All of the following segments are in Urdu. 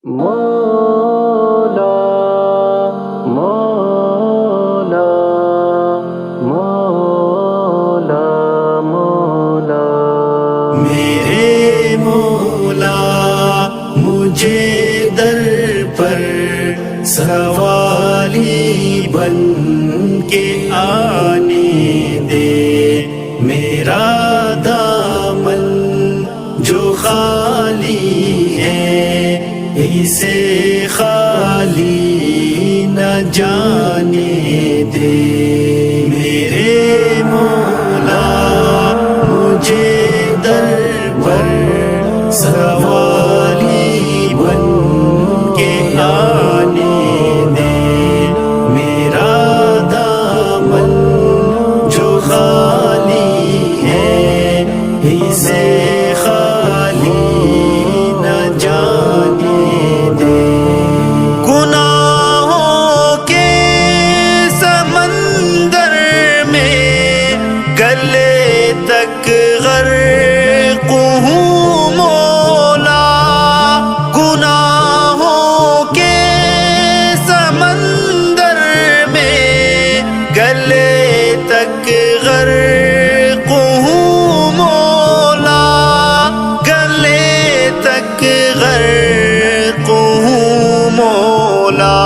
مولا مولا مولا مولا میرے مولا مجھے در پر سوالی بن کے آنے دے، میرا دامن جو خالی ہے اسے خالی نہ جانے دے، میرے مولا مجھے در پر سوالی بن کے آنے دے، میرا دامن جو خالی ہے اسے خالی نہ جانے دے، گناہوں کے سمندر میں گلے تک غرق ہوں مولا، گناہوں کے سمندر میں گلے تک غرق ہوں مولا، گلے تک غرق ہوں مولا،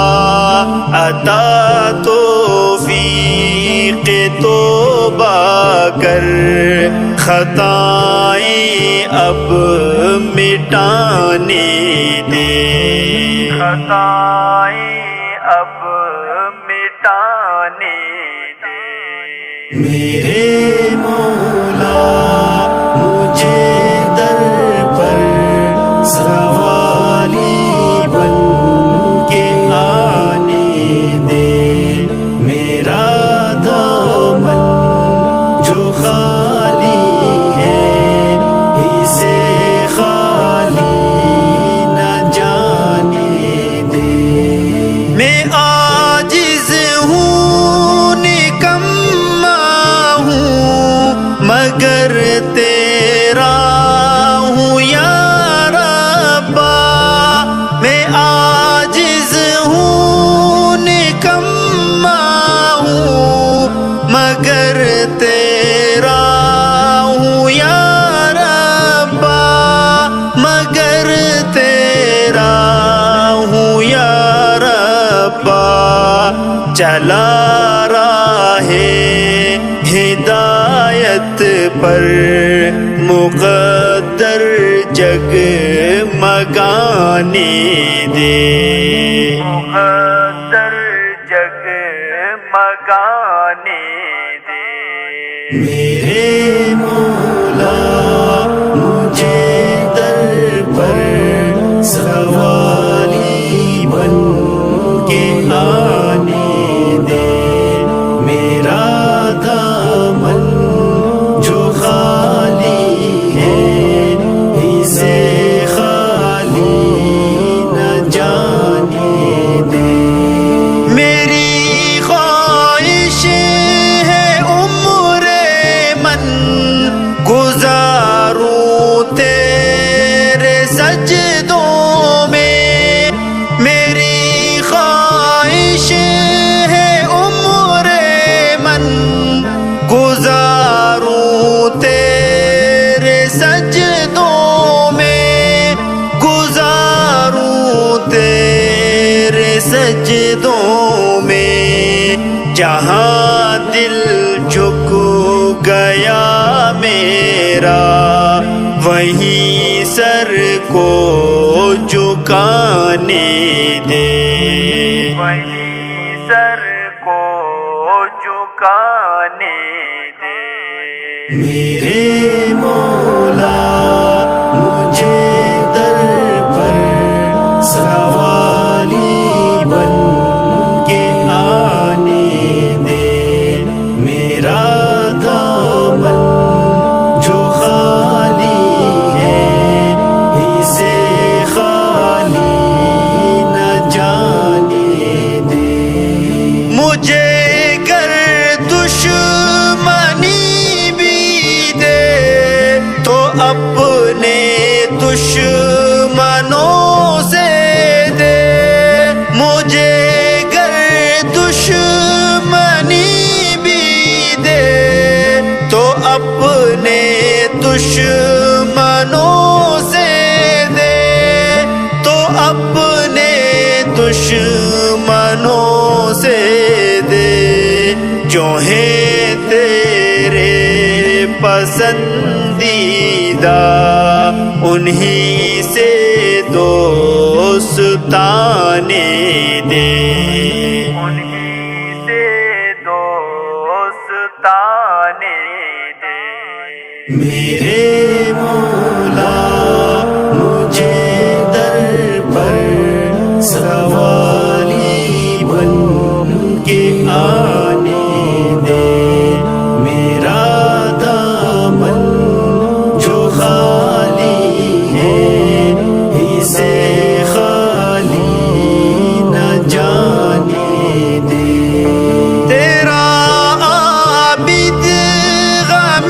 عطا توفیق توبہ کر خطائیں اب مٹانے دے، خطائیں اب مٹانے دے، میرے مولا مجھے در پر سوالی بن کے آنے دے، میرا دامن جو خالی ہے اسے خالی نہ جانے دے، میں عاجز ہوں نکما ہوں مگر تیرا ہوں یا ربا، میں عاجز ہوں نکما ہوں مگر تیرا ہوں یا ربا، مگر تیرا ہوں یا ربا، چلا راہ ہدایت پر مقدر جگ مگانے دے، مقدر جگ مگانے دے، میرے مولا مجھے در پر سوالی بن کے آنے دے، میرا دامن جو خالی ہے اسے خالی نہ جانے دے، میری خواہش ہے عمر من گزاروں تیرے سجدوں میں، میری خواہش ہے عمر من گزاروں تیرے سجدوں میں، گزاروں تیرے سجدوں میں، جہاں دل جھک گیا میرا وہیں سر کو جھکانے دے، وہیں سر کو جھکانے دے، میرے مولا مجھے در پر سوالی بن کے آنے دے، میرا دامن جو خالی ہے اسے خالی نہ جانے دے، مجھے گر دشمنی بھی دے تو اپنے اپنے دشمنوں سے دے، جو ہیں تیرے پسندیدہ انہی سے دوستانے دے، انہی سے دوستانے دے۔ میرے مولا مجھے در پر سوالی بن کے آنے دے، میرا دامن جو خالی ہے اسے خالی نہ جانے دے۔ تیرا عابد غم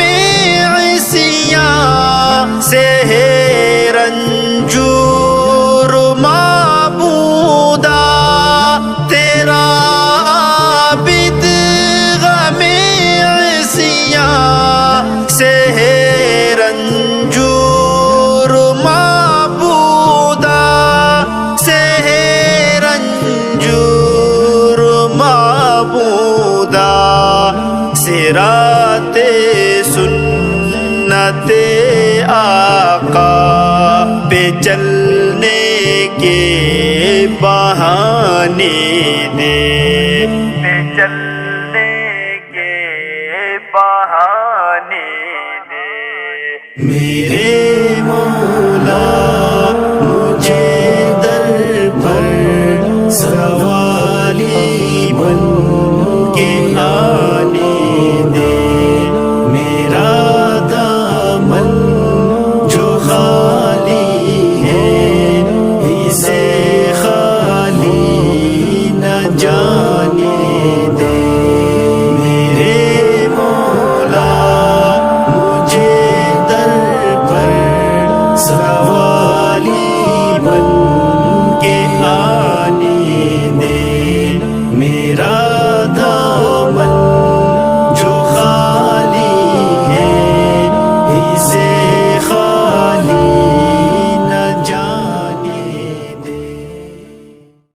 عصیان سے ہے رنجور معبودا، تیرا عابد غم عصیان سے ہے رنجور معبودا، سے ہے رنجور معبودا، صراط سنت آقا پہ چلنے کے بہانے دے۔